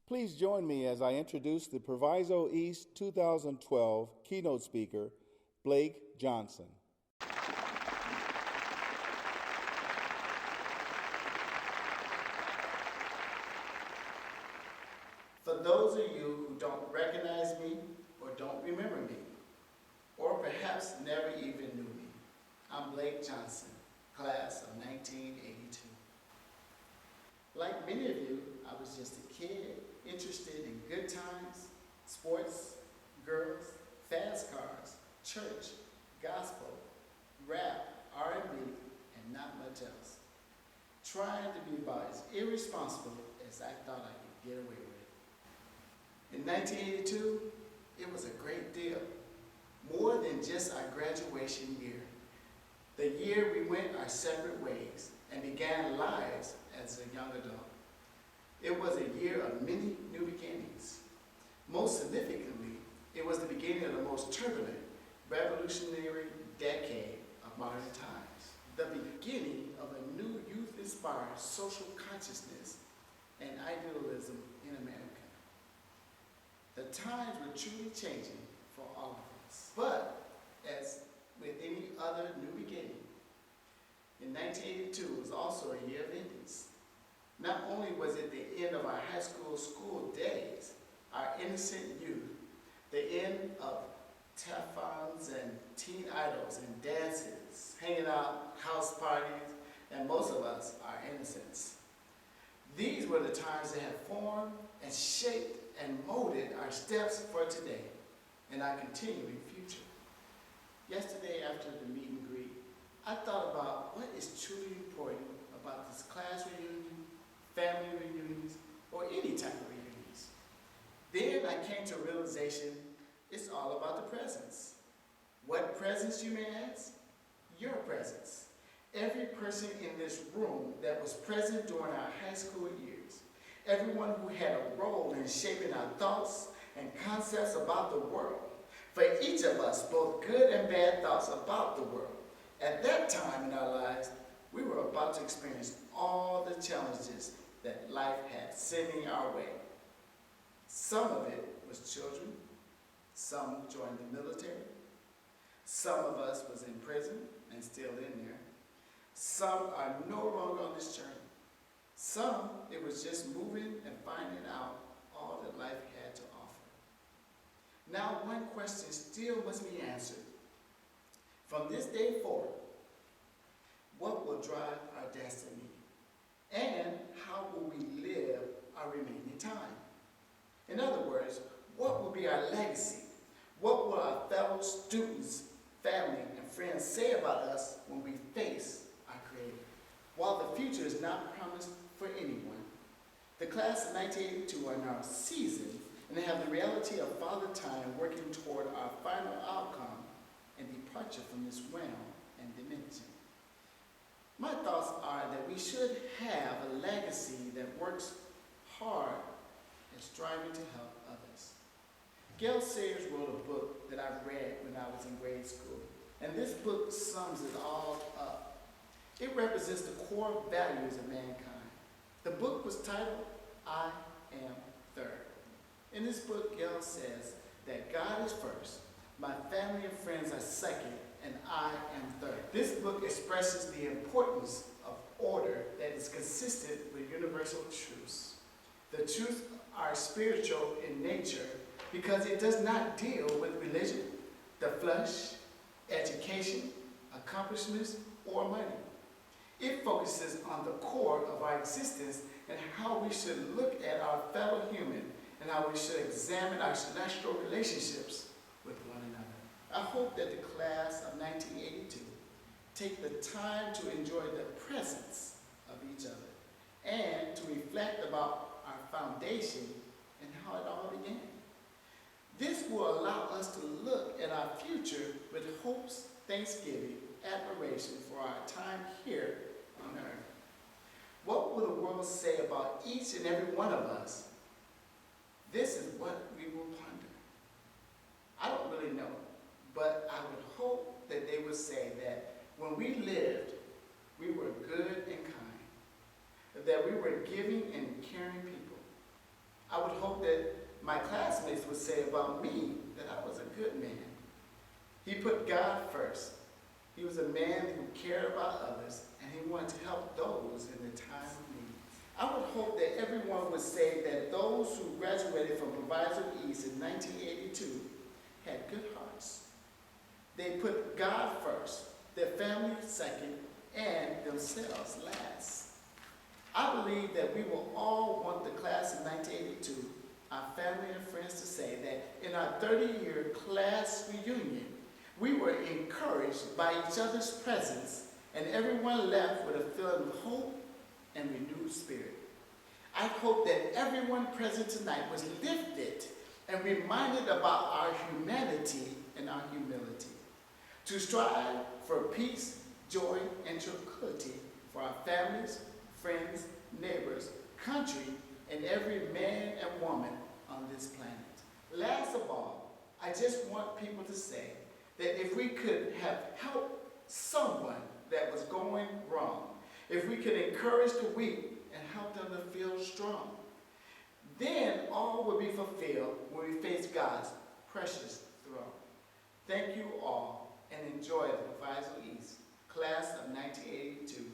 Please join me as I introduce the Proviso East 2012 Keynote Speaker, Blake Johnson. For those of you who don't recognize me or don't remember me, or perhaps never even knew me, I'm Blake Johnson, class of 1982. Like many of you, I was just a kid interested in good times, sports, girls, fast cars, church, gospel, rap, R&B, and not much else. Trying to be about as irresponsible as I thought I could get away with. In 1982, it was a great deal. More than just our graduation year. The year we went our separate ways and began lives as a young adult. It was a year of many new beginnings. Most significantly, it was the beginning of the most turbulent, revolutionary decade of modern times. The beginning of a new youth-inspired social consciousness and idealism in America. The times were truly changing for all of us. But, as with any other new beginning, in 1982 was also a year of endings. Not only was it the end of our high school days, our innocent youth, the end of tampons and teen idols and dances, hanging out, house parties, and most of us, our innocence. These were the times that had formed and shaped and molded our steps for today and our continuing future. Yesterday, after the meet and greet, I thought about what is truly important about this class reunion, family reunions, or any type of reunions. Then I came to a realization it's all about the presence. What presence, you may ask? Your presence. Every person in this room that was present during our high school years, everyone who had a role in shaping our thoughts and concepts about the world. For each of us, both good and bad thoughts about the world. At that time in our lives, we were about to experience all the challenges that life had sending our way. Some of it was children. Some joined the military. Some of us was in prison and still in there. Some are no longer on this journey. Some, it was just moving and finding out all that life had to offer. Now, one question still must be answered. From this day forward, what will drive our destiny? And how will we live our remaining time? In other words, what will be our legacy? What will our fellow students, family, and friends say about us when we face our Creator? While the future is not promised for anyone, the class of 1982 are now seasoned and have the reality of Father Time working toward our final outcome and departure from this realm and dimension. My thoughts are that we should have a legacy that works hard at striving to help others. Gail Sayers wrote a book that I read when I was in grade school, and this book sums it all up. It represents the core values of mankind. The book was titled, I Am Third. In this book, Gail says that God is first, my family and friends are second, and I am third. This book expresses the importance of order that is consistent with universal truths. The truths are spiritual in nature because it does not deal with religion, the flesh, education, accomplishments, or money. It focuses on the core of our existence and how we should look at our fellow human and how we should examine our celestial relationships with one another. I hope that the class of 1982 take the time to enjoy the presence of each other and to reflect about our foundation and how it all began. This will allow us to look at our future with hopes, thanksgiving, admiration for our time here on earth. What will the world say about each and every one of us? This is what we will ponder. I don't really know, but I would hope that they would say that when we lived, we were good and kind, that we were giving and caring people. I would hope my classmates would say about me that I was a good man. He put God first. He was a man who cared about others, and he wanted to help those in their time of need. I would hope that everyone would say that those who graduated from Proviso East in 1982 had good hearts. They put God first, their family second, and themselves last. I believe that we will all want the class of 1982, our family and friends, to say that in our 30-year class reunion, we were encouraged by each other's presence, and everyone left with a feeling of hope and renewed spirit. I hope that everyone present tonight was lifted and reminded about our humanity and our humility, to strive for peace, joy, and tranquility for our families, friends, neighbors, country, and every man and woman on this planet. Last of all, I just want people to say that if we could have helped someone that was going wrong, if we could encourage the weak and help them to feel strong, then all will be fulfilled when we face God's precious throne. Thank you all, and enjoy the Proviso East class of 1982.